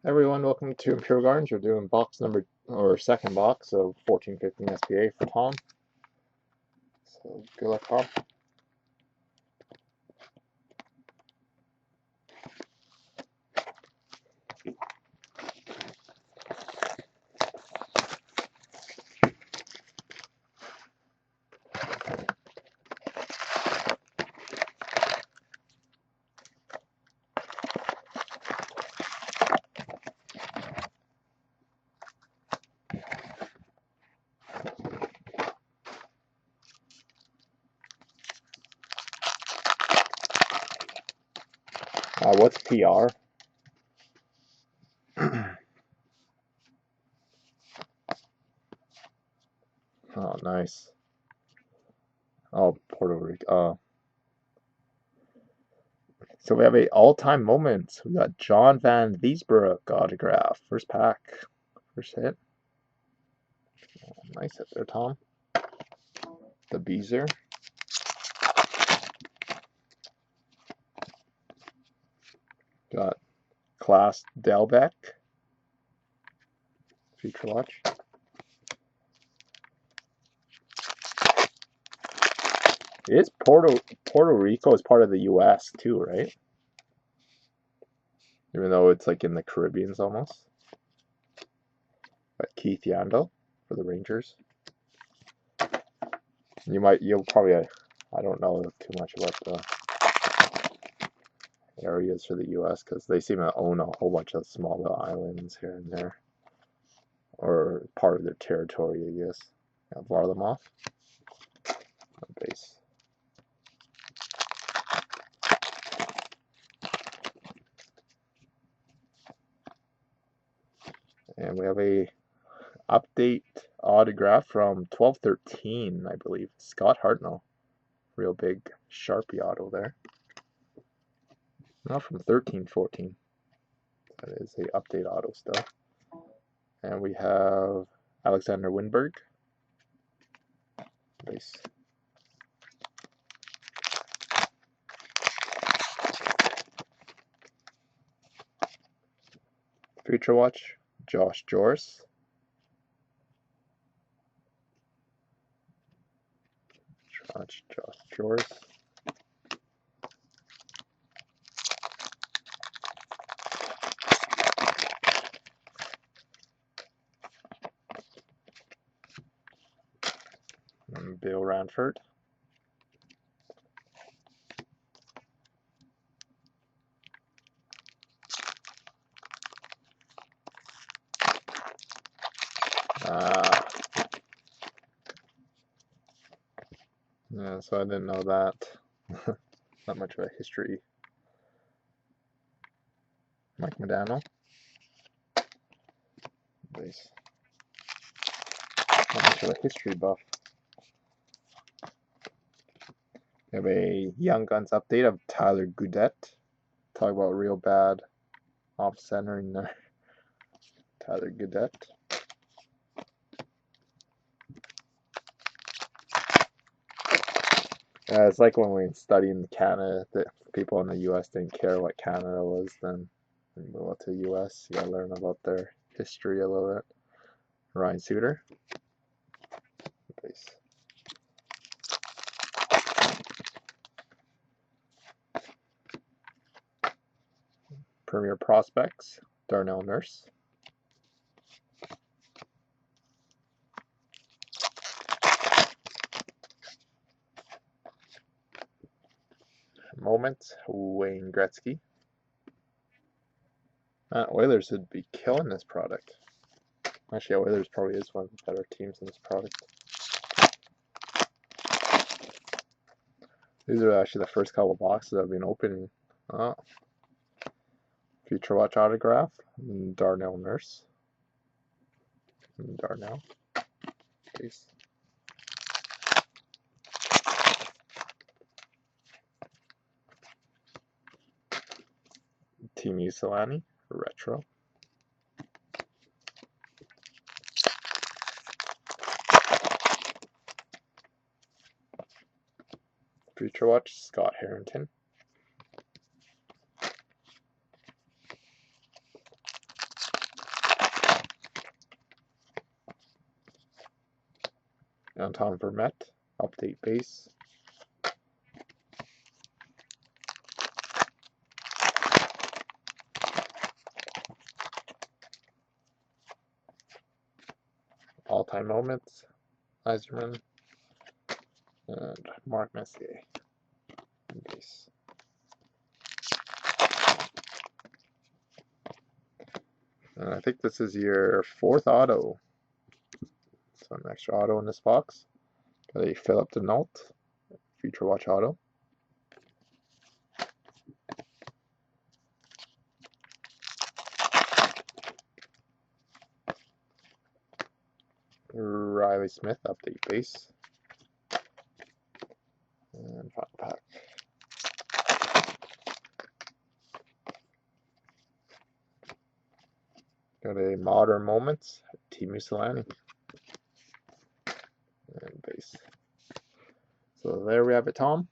Everyone, welcome to Imperial Gardens. We're doing box number or second box of 1415 SPA for Tom. So good luck, Tom. What's PR? Oh, nice. Oh, Puerto Rico. So we have a all-time moments. We got John Van Viesbroek autograph. First pack. First hit. Oh, nice hit there, Tom. The Beezer. Got Class Delbeck. Future watch. Is Puerto Rico is part of the U.S. too, right? Even though it's like in the Caribbeans almost. But Keith Yandel for the Rangers. You'll probably, I don't know too much about the areas for the U.S. because they seem to own a whole bunch of small little islands here and there, or part of their territory, I guess. Varlamov on base. And we have a update autograph from 1213, I believe. Scott Hartnell. Real big Sharpie auto there. Not from 1314. That is a update auto still. And we have Alexander Winberg. Base. Future Watch, Josh Joris. Josh Joris. And Bill Ranford. Yeah, so I didn't know that. Not much of a history. Mike Modano. Base. Not much of a history buff. We have a Young Guns update of Tyler Goudet. Talk about real bad off centering there. Tyler Goudet. It's like when we studied in Canada, that people in the U.S. didn't care what Canada was. Then when you move out to the U.S., you gotta learn about their history a little bit. Ryan Suter. Base. Premier Prospects, Darnell Nurse. Moments, Wayne Gretzky. Oilers would be killing this product. Actually, Oilers probably is one of the better teams in this product. These are actually the first couple boxes I've been opening. Future Watch autograph, Darnell Nurse. Darnell. Base. Team Usolani, retro. Future Watch, Scott Harrington. Anton Vermette, update base. All-time moments, Eiserman, and Mark Messier. Base. And I think this is your 4th auto. So an extra auto in this box. Got a Philip Denault, Future Watch auto. Riley Smith, update base. And final pack. Got a Modern Moments, Teemu Selanne. And base. So there we have it, Tom.